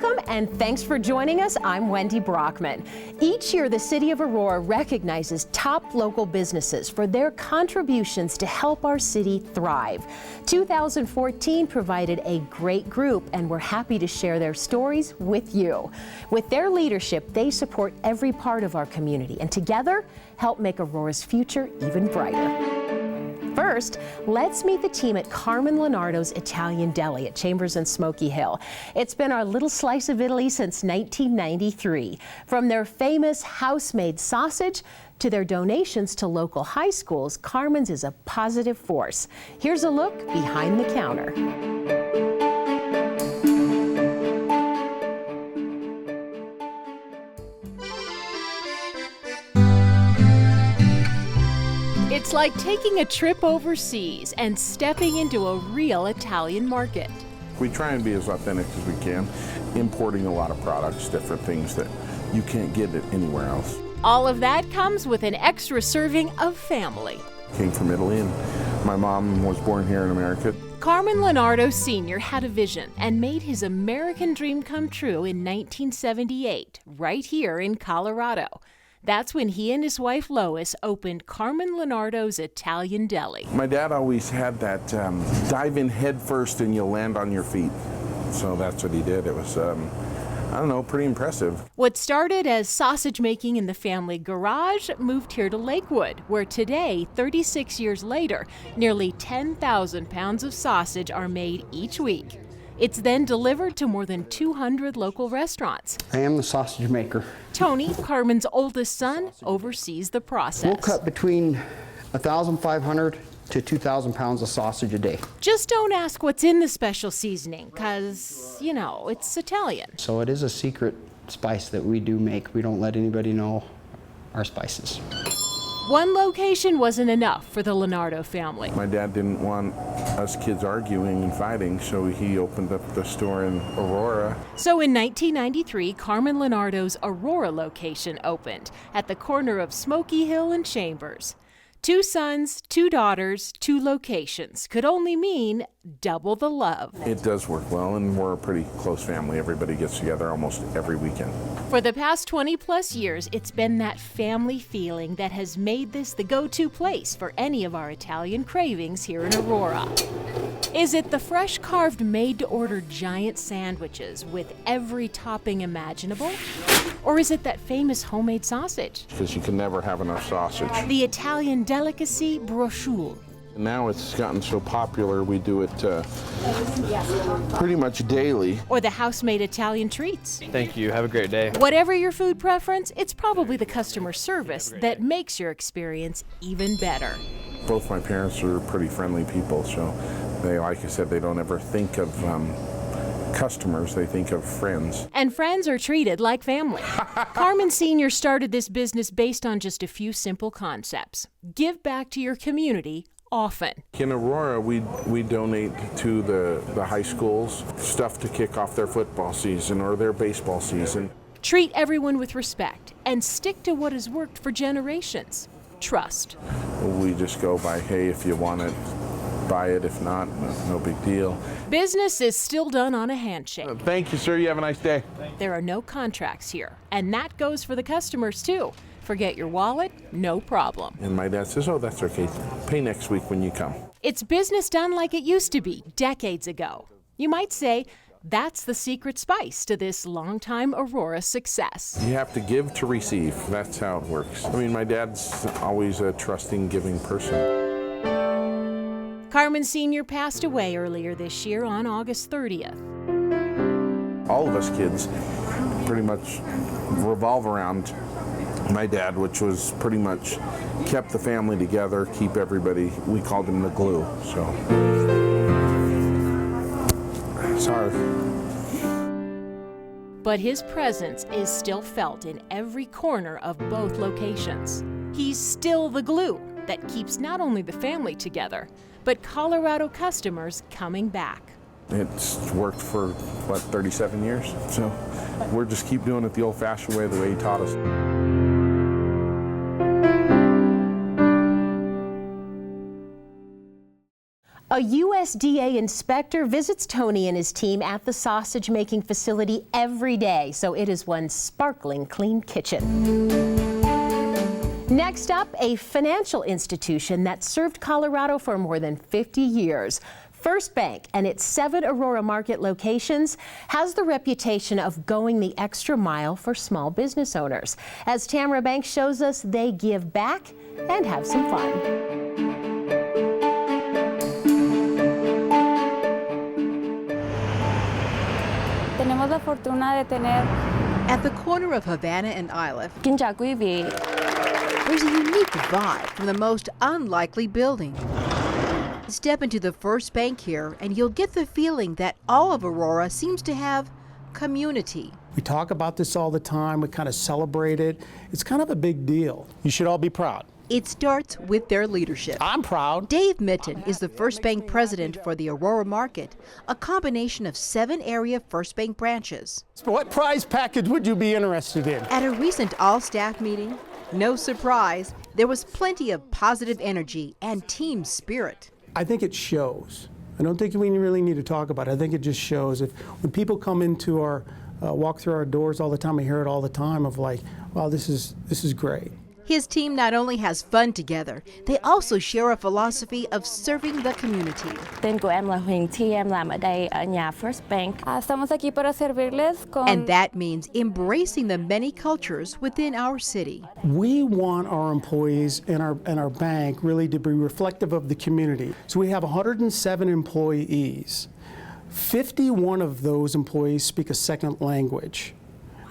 Welcome and thanks for joining us. I'm Wendy Brockman. Each year, the City of Aurora recognizes top local businesses for their contributions to help our city thrive. 2014 provided a great group, and we're happy to share their stories with you. With their leadership, they support every part of our community and together help make Aurora's future even brighter. First, let's meet the team at Carmen Leonardo's Italian Deli at Chambers and Smoky Hill. It's been our little slice of Italy since 1993. From their famous house-made sausage to their donations to local high schools, Carmen's is a positive force. Here's a look behind the counter. It's like taking a trip overseas and stepping into a real Italian market. We try and be as authentic as we can, importing a lot of products, different things that you can't get it anywhere else. All of that comes with an extra serving of family. Came from Italy, and my mom was born here in America. Carmen Leonardo Sr. had a vision and made his American dream come true in 1978, right here in Colorado. That's when he and his wife Lois opened Carmen Leonardo's Italian Deli. My dad always had that dive in head first and you'll land on your feet. So that's what he did. It was, I don't know, pretty impressive. What started as sausage making in the family garage moved here to Lakewood, where today, 36 years later, nearly 10,000 pounds of sausage are made each week. It's then delivered to more than 200 local restaurants. I am the sausage maker. Tony, Carmen's oldest son, oversees the process. We'll cut between 1,500 to 2,000 pounds of sausage a day. Just don't ask what's in the special seasoning, because, you know, it's Italian. So it is a secret spice that we do make. We don't let anybody know our spices. One location wasn't enough for the Leonardo family. My dad didn't want us kids arguing and fighting, so he opened up the store in Aurora. So in 1993, Carmen Leonardo's Aurora location opened at the corner of Smoky Hill and Chambers. 2 sons, 2 daughters, 2 locations could only mean double the love. It does work well, and we're a pretty close family. Everybody gets together almost every weekend. For the past 20 plus years, it's been that family feeling that has made this the go-to place for any of our Italian cravings here in Aurora. Is it the fresh carved made-to-order giant sandwiches with every topping imaginable? Or is it that famous homemade sausage? Because you can never have enough sausage. The Italian delicacy brochure. Now it's gotten so popular, we do it pretty much daily. Or the house-made Italian treats. Thank you. Have a great day. Whatever your food preference, it's probably the customer service that makes your experience even better. Both my parents are pretty friendly people, so they, like I said, they don't ever think of customers, they think of friends. And friends are treated like family. Carmen Sr. started this business based on just a few simple concepts. Give back to your community often. In Aurora, we donate to the high schools stuff to kick off their football season or their baseball season. Treat everyone with respect and stick to what has worked for generations. Trust. We just go by, hey, if you want it, buy it. If not, no big deal. Business is still done on a handshake. Thank you, sir. You have a nice day. There are no contracts here, and that goes for the customers too. Forget your wallet, no problem. And my dad says, oh, that's okay. Pay next week when you come. It's business done like it used to be decades ago. You might say that's the secret spice to this longtime Aurora success. You have to give to receive. That's how it works. I mean, my dad's always a trusting, giving person. Carmen Sr. passed away earlier this year on August 30th. All of us kids pretty much revolve around my dad, which was pretty much kept the family together, keep everybody, we called him the glue, so. Sorry. But his presence is still felt in every corner of both locations. He's still the glue that keeps not only the family together, but Colorado customers coming back. It's worked for, 37 years? So we're just keep doing it the old-fashioned way, the way he taught us. A USDA inspector visits Tony and his team at the sausage making facility every day, so it is one sparkling clean kitchen. Next up, a financial institution that served Colorado for more than 50 years. First Bank and its 7 Aurora Market locations has the reputation of going the extra mile for small business owners. As Tamara Banks shows us, they give back and have some fun. Tenemos la fortuna de tener. At the corner of Havana and Iliff, Kính chào quý vị. there's a unique vibe from the most unlikely building. Step into the First Bank here and you'll get the feeling that all of Aurora seems to have community. We talk about this all the time. We kind of celebrate it. It's kind of a big deal. You should all be proud. It starts with their leadership. I'm proud. Dave Mitten is the First Bank president for the Aurora Market, a combination of 7 area First Bank branches. What prize package would you be interested in? At a recent all-staff meeting, no surprise, there was plenty of positive energy and team spirit. I think it shows. I don't think we really need to talk about it. I think it just shows. When people come into our, walk through our doors all the time, I hear it all the time of like, wow, this is great. His team not only has fun together, they also share a philosophy of serving the community. Tên của em là Huỳnh Thi, em làm ở đây ở nhà First Bank. Estamos aquí para servirles con. And that means embracing the many cultures within our city. We want our employees and our bank really to be reflective of the community. So we have 107 employees. 51 of those employees speak a second language.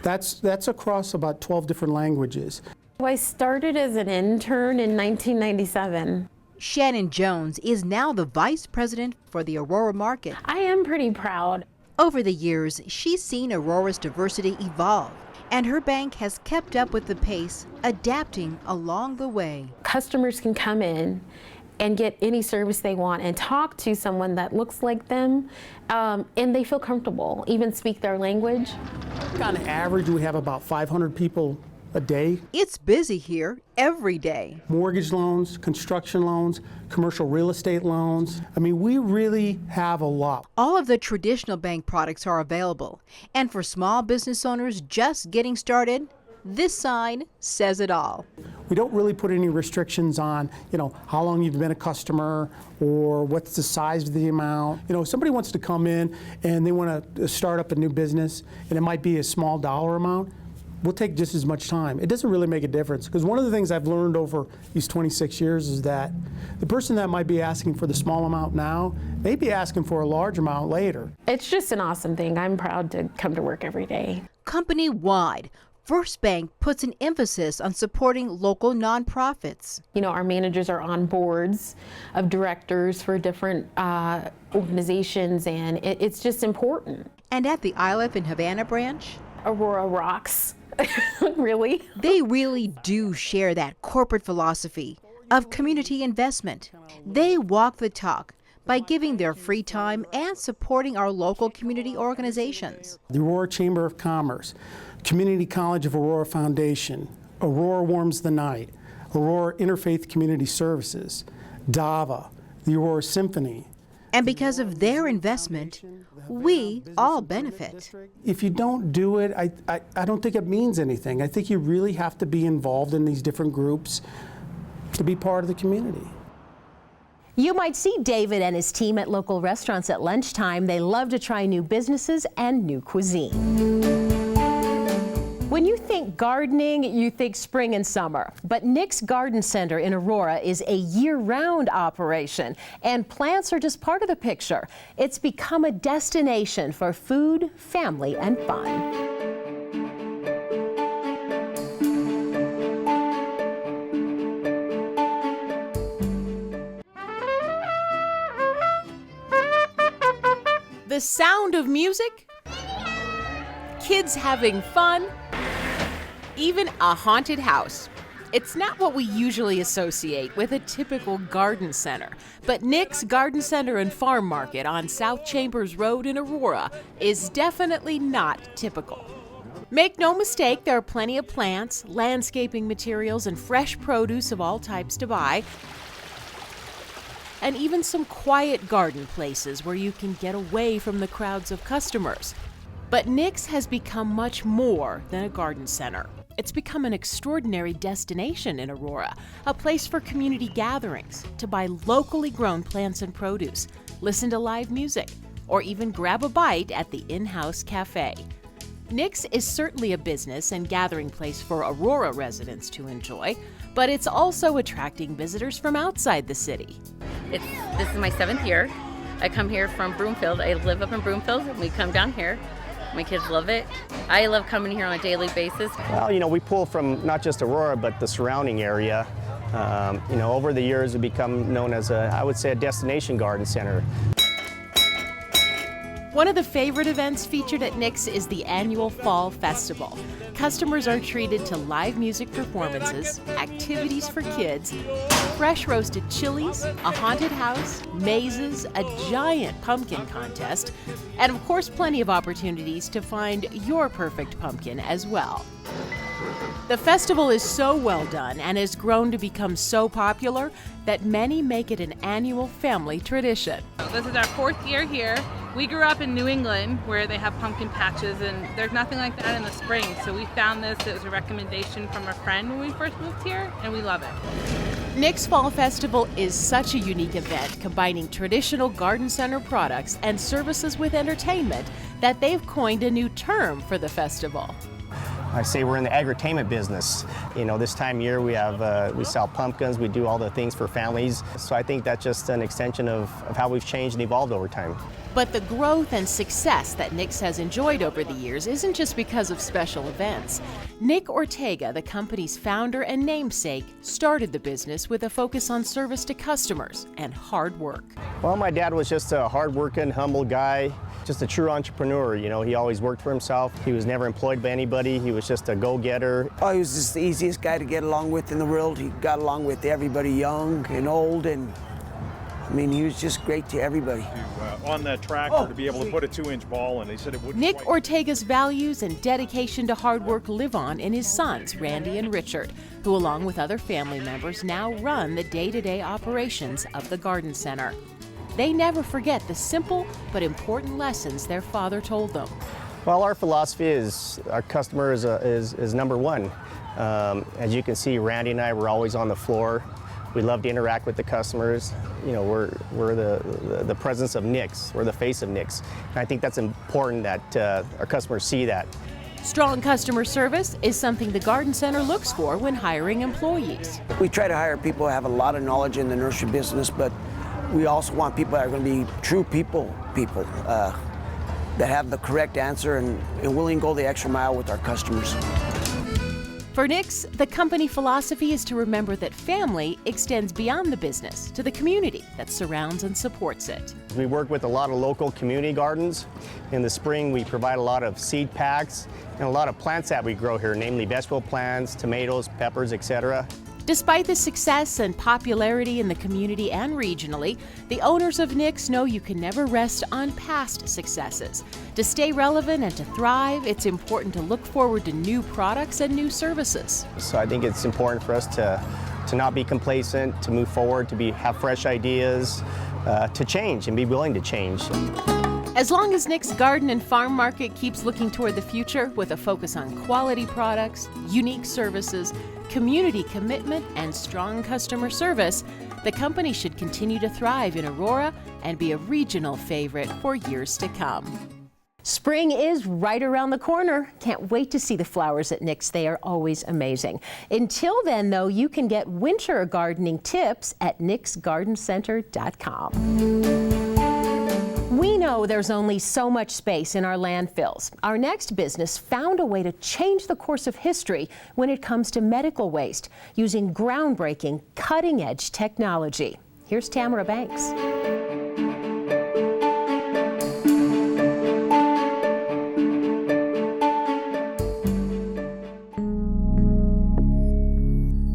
That's across about 12 different languages. I started as an intern in 1997. Shannon Jones is now the vice president for the Aurora Market. I am pretty proud. Over the years, she's seen Aurora's diversity evolve, and her bank has kept up with the pace, adapting along the way. Customers can come in and get any service they want and talk to someone that looks like them, and they feel comfortable, even speak their language. On average, we have about 500 people a day. It's busy here every day. Mortgage loans, construction loans, commercial real estate loans. I mean, we really have a lot. All of the traditional bank products are available. And for small business owners just getting started, this sign says it all. We don't really put any restrictions on, how long you've been a customer or what's the size of the amount. If somebody wants to come in and they want to start up a new business and it might be a small dollar amount, we'll take just as much time. It doesn't really make a difference, because one of the things I've learned over these 26 years is that the person that might be asking for the small amount now may be asking for a large amount later. It's just an awesome thing. I'm proud to come to work every day. Company-wide, First Bank puts an emphasis on supporting local nonprofits. Our managers are on boards of directors for different organizations, and it's just important. And at the Iliff and Havana branch, Aurora rocks. Really? They really do share that corporate philosophy of community investment. They walk the talk by giving their free time and supporting our local community organizations. The Aurora Chamber of Commerce, Community College of Aurora Foundation, Aurora Warms the Night, Aurora Interfaith Community Services, DAVA, the Aurora Symphony. And because of their investment, we all benefit. If you don't do it, I don't think it means anything. I think you really have to be involved in these different groups to be part of the community. You might see David and his team at local restaurants at lunchtime. They love to try new businesses and new cuisine. When you think gardening, you think spring and summer. But Nick's Garden Center in Aurora is a year-round operation, and plants are just part of the picture. It's become a destination for food, family, and fun. The sound of music, kids having fun, even a haunted house. It's not what we usually associate with a typical garden center, but Nick's Garden Center and Farm Market on South Chambers Road in Aurora is definitely not typical. Make no mistake, there are plenty of plants, landscaping materials, and fresh produce of all types to buy. and even some quiet garden places where you can get away from the crowds of customers. But Nick's has become much more than a garden center. It's become an extraordinary destination in Aurora, a place for community gatherings, to buy locally grown plants and produce, listen to live music, or even grab a bite at the in-house cafe. Nick's is certainly a business and gathering place for Aurora residents to enjoy, but it's also attracting visitors from outside the city. This is my 7th year. I come here from Broomfield. I live up in Broomfield, and we come down here. My kids love it. I love coming here on a daily basis. Well, we pull from not just Aurora, but the surrounding area. Over the years, we've become known as I would say, a destination garden center. One of the favorite events featured at Nick's is the annual Fall Festival. Customers are treated to live music performances, activities for kids, fresh roasted chilies, a haunted house, mazes, a giant pumpkin contest, and of course plenty of opportunities to find your perfect pumpkin as well. The festival is so well done and has grown to become so popular that many make it an annual family tradition. This is our 4th year here. We grew up in New England where they have pumpkin patches, and there's nothing like that in the spring. So we found this. It was a recommendation from a friend when we first moved here, and we love it. Nick's Fall Festival is such a unique event, combining traditional garden center products and services with entertainment, that they've coined a new term for the festival. I say we're in the agritainment business. This time of year we sell pumpkins, we do all the things for families. So I think that's just an extension of how we've changed and evolved over time. But the growth and success that Nick's has enjoyed over the years isn't just because of special events. Nick Ortega, the company's founder and namesake, started the business with a focus on service to customers and hard work. Well, my dad was just a hard-working, humble guy, just a true entrepreneur. He always worked for himself. He was never employed by anybody. He was just a go-getter. Oh, he was just the easiest guy to get along with in the world. He got along with everybody, young and old, and he was just great to everybody. On that tractor to be able to put a 2-inch ball in, he said it wouldn't. Nick Ortega's values and dedication to hard work live on in his sons, Randy and Richard, who along with other family members now run the day-to-day operations of the garden center. They never forget the simple but important lessons their father told them. Well, our philosophy is our customer is number one. As you can see, Randy and I were always on the floor. We love to interact with the customers. We're the presence of Nick's. We're the face of Nick's. And I think that's important that our customers see that. Strong customer service is something the Garden Center looks for when hiring employees. We try to hire people who have a lot of knowledge in the nursery business, but we also want people that are going to be true people that have the correct answer and willing to go the extra mile with our customers. For Nick's, the company philosophy is to remember that family extends beyond the business to the community that surrounds and supports it. We work with a lot of local community gardens. In the spring, we provide a lot of seed packs and a lot of plants that we grow here, namely vegetable plants, tomatoes, peppers, etc. Despite the success and popularity in the community and regionally, the owners of Nick's know you can never rest on past successes. To stay relevant and to thrive, it's important to look forward to new products and new services. So I think it's important for us to not be complacent, to move forward, to have fresh ideas, to change and be willing to change. As long as Nick's Garden and Farm Market keeps looking toward the future with a focus on quality products, unique services, community commitment, and strong customer service, the company should continue to thrive in Aurora and be a regional favorite for years to come. Spring is right around the corner. Can't wait to see the flowers at Nick's. They are always amazing. Until then, though, you can get winter gardening tips at nicksgardencenter.com. We know there's only so much space in our landfills. Our next business found a way to change the course of history when it comes to medical waste using groundbreaking, cutting-edge technology. Here's Tamara Banks.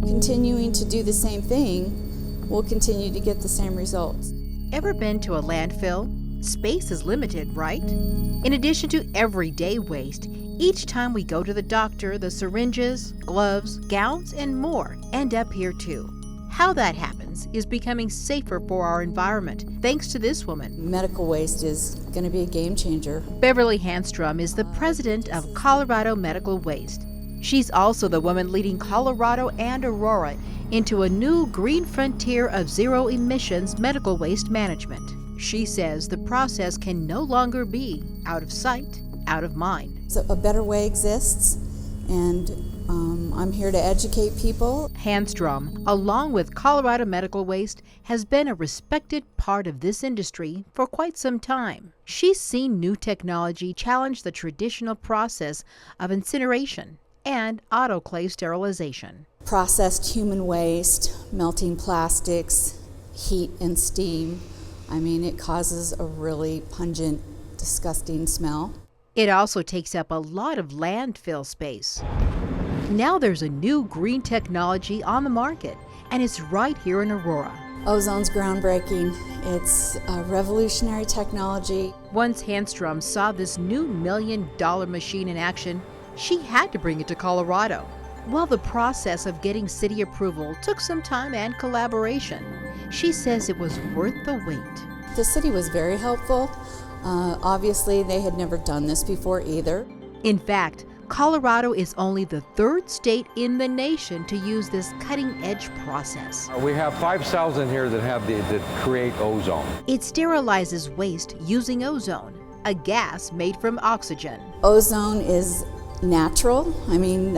Continuing to do the same thing, we'll continue to get the same results. Ever been to a landfill? Space is limited, right? In addition to everyday waste, each time we go to the doctor, the syringes, gloves, gowns, and more end up here too. How that happens is becoming safer for our environment, thanks to this woman. Medical waste is going to be a game changer. Beverly Handstrom is the president of Colorado Medical Waste. She's also the woman leading Colorado and Aurora into a new green frontier of zero emissions medical waste management. She says the process can no longer be out of sight, out of mind. So a better way exists, and I'm here to educate people. Handstrom, along with Colorado Medical Waste, has been a respected part of this industry for quite some time. She's seen new technology challenge the traditional process of incineration and autoclave sterilization. Processed human waste, melting plastics, heat and steam. I mean, it causes a really pungent, disgusting smell. It also takes up a lot of landfill space. Now there's a new green technology on the market, and it's right here in Aurora. Ozone's groundbreaking. It's a revolutionary technology. Once Handstrom saw this new $1 million machine in action, she had to bring it to Colorado. While the process of getting city approval took some time and collaboration, she says it was worth the wait. The city was very helpful. Obviously, they had never done this before either. In fact, Colorado is only the third state in the nation to use this cutting-edge process. We have 5 cells in here that create ozone. It sterilizes waste using ozone, a gas made from oxygen. Ozone is natural. I mean,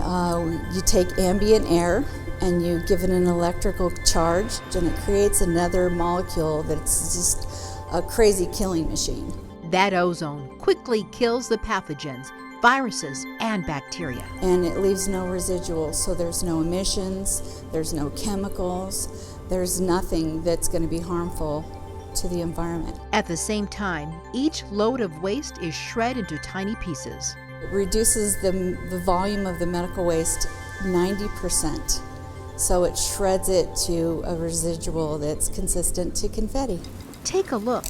you take ambient air and you give it an electrical charge, and it creates another molecule that's just a crazy killing machine. That ozone quickly kills the pathogens, viruses, and bacteria. And it leaves no residuals, so there's no emissions, there's no chemicals, there's nothing that's going to be harmful to the environment. At the same time, each load of waste is shred into tiny pieces. It reduces the volume of the medical waste 90%. So it shreds it to a residual that's consistent to confetti. Take a look.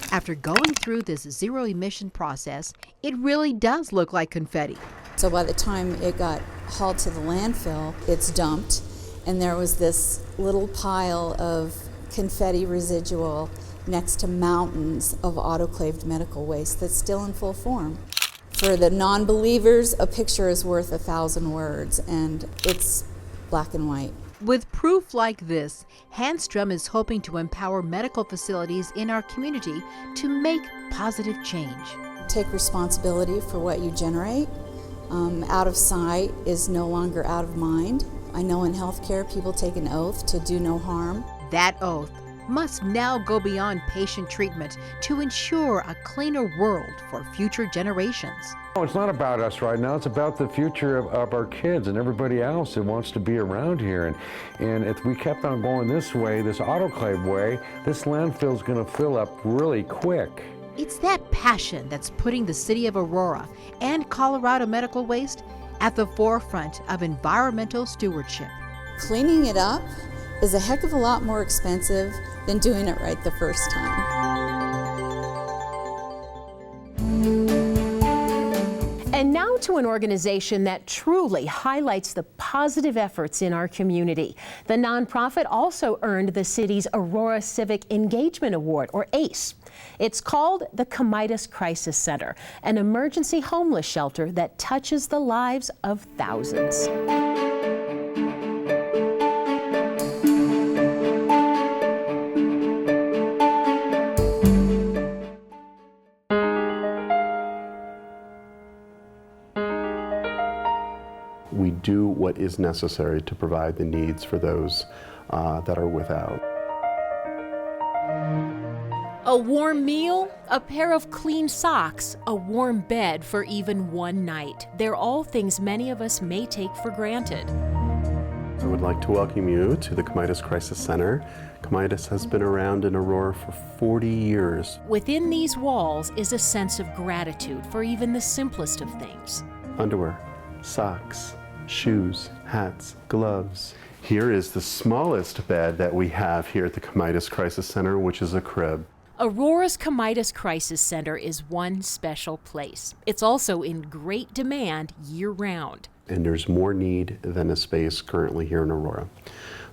After going through this zero emission process, it really does look like confetti. So by the time it got hauled to the landfill, it's dumped, and there was this little pile of confetti residual next to mountains of autoclaved medical waste that's still in full form. For the non-believers, a picture is worth 1,000 words, and it's black and white. With proof like this, Handstrom is hoping to empower medical facilities in our community to make positive change. Take responsibility for what you generate. Out of sight is no longer out of mind. I know in healthcare people take an oath to do no harm. That oath must now go beyond patient treatment to ensure a cleaner world for future generations. It's not about us right now, it's about the future of our kids and everybody else that wants to be around here. And if we kept on going this way, this autoclave way, this landfill's gonna fill up really quick. It's that passion that's putting the city of Aurora and Colorado Medical Waste at the forefront of environmental stewardship. Cleaning it up is a heck of a lot more expensive than doing it right the first time. And now to an organization that truly highlights the positive efforts in our community. The nonprofit also earned the city's Aurora Civic Engagement Award, or ACE. It's called the Carmens Crisis Center, an emergency homeless shelter that touches the lives of thousands. We do what is necessary to provide the needs for those that are without. A warm meal, a pair of clean socks, a warm bed for even one night. They're all things many of us may take for granted. I would like to welcome you to the Carmens Crisis Center. Carmens has been around in Aurora for 40 years. Within these walls is a sense of gratitude for even the simplest of things. Underwear, socks, shoes, hats, gloves. Here is the smallest bed that we have here at the Carmens Crisis Center, which is a crib. Aurora's Carmens Crisis Center is one special place. It's also in great demand year-round. And there's more need than a space currently here in Aurora.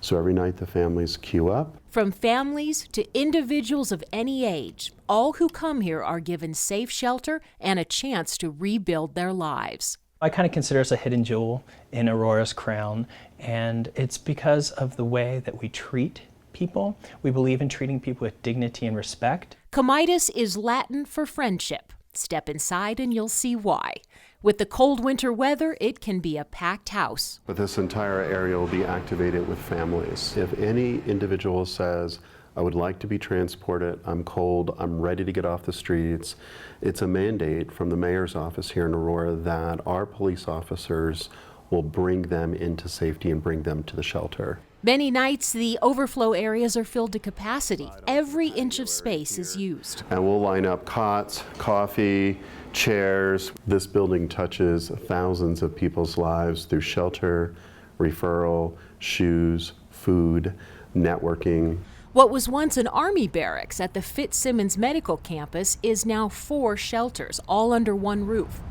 So every night the families queue up. From families to individuals of any age, all who come here are given safe shelter and a chance to rebuild their lives. I kind of consider us a hidden jewel in Aurora's crown, and it's because of the way that we treat people. We believe in treating people with dignity and respect. Carmens is Latin for friendship. Step inside and you'll see why. With the cold winter weather, it can be a packed house. But this entire area will be activated with families. If any individual says, I would like to be transported, I'm cold, I'm ready to get off the streets, it's a mandate from the mayor's office here in Aurora that our police officers will bring them into safety and bring them to the shelter. Many nights, the overflow areas are filled to capacity. Every inch of space is used. And we'll line up cots, coffee, chairs. This building touches thousands of people's lives through shelter, referral, shoes, food, networking. What was once an Army barracks at the Fitzsimmons Medical Campus is now 4 shelters, all under one roof.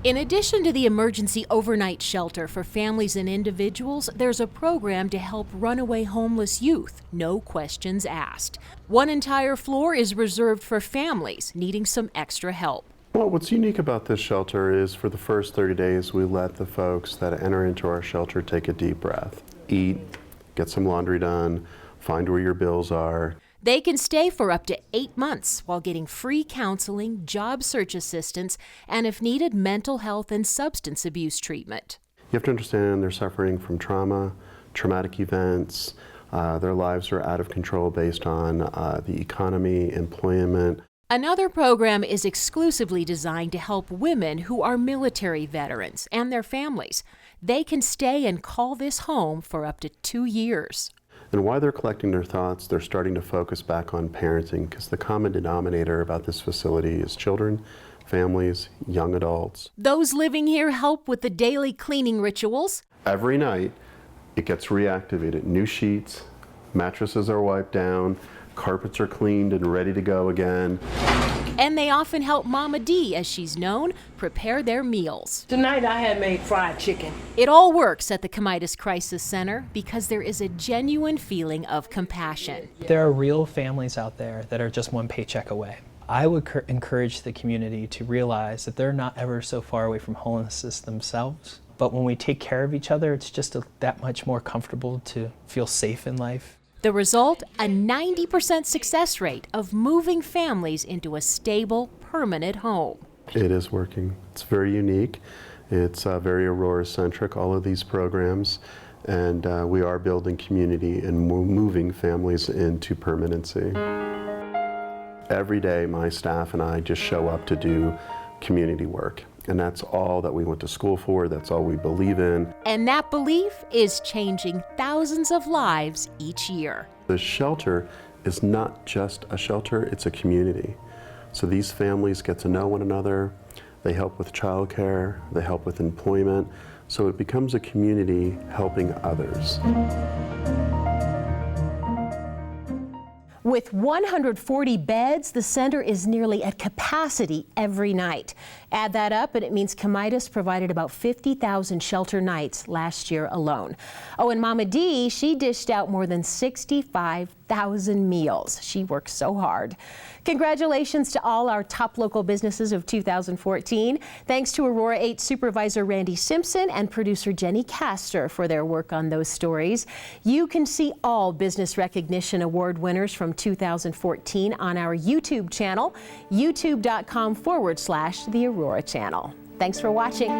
In addition to the emergency overnight shelter for families and individuals, there's a program to help runaway homeless youth, no questions asked. One entire floor is reserved for families needing some extra help. Well, what's unique about this shelter is for the first 30 days, we let the folks that enter into our shelter take a deep breath, eat, get some laundry done, find where your bills are. They can stay for up to 8 months while getting free counseling, job search assistance, and if needed, mental health and substance abuse treatment. You have to understand they're suffering from trauma, traumatic events. Their lives are out of control based on the economy, employment. Another program is exclusively designed to help women who are military veterans and their families. They can stay and call this home for up to 2 years. And while they're collecting their thoughts, they're starting to focus back on parenting, because the common denominator about this facility is children, families, young adults. Those living here help with the daily cleaning rituals. Every night, it gets reactivated. New sheets, mattresses are wiped down, carpets are cleaned and ready to go again. And they often help Mama D, as she's known, prepare their meals. Tonight I had made fried chicken. It all works at the Carmens Crisis Center because there is a genuine feeling of compassion. There are real families out there that are just one paycheck away. I would encourage the community to realize that they're not ever so far away from homelessness themselves. But when we take care of each other, it's just that much more comfortable to feel safe in life. The result, a 90% success rate of moving families into a stable, permanent home. It is working. It's very unique. It's very Aurora-centric, all of these programs. And we are building community and moving families into permanency. Every day, my staff and I just show up to do community work. And that's all that we went to school for, that's all we believe in. And that belief is changing thousands of lives each year. The shelter is not just a shelter, it's a community. So these families get to know one another, they help with childcare, they help with employment, so it becomes a community helping others. With 140 beds, the center is nearly at capacity every night. Add that up and it means Carmens provided about 50,000 shelter nights last year alone. Oh, and Mama D, she dished out more than 65,000 meals. She worked so hard. Congratulations to all our top local businesses of 2014. Thanks to Aurora 8 Supervisor Randy Simpson and producer Jenny Castor for their work on those stories. You can see all Business Recognition Award winners from 2014 on our YouTube channel, youtube.com/The Aurora Channel. Thanks for watching.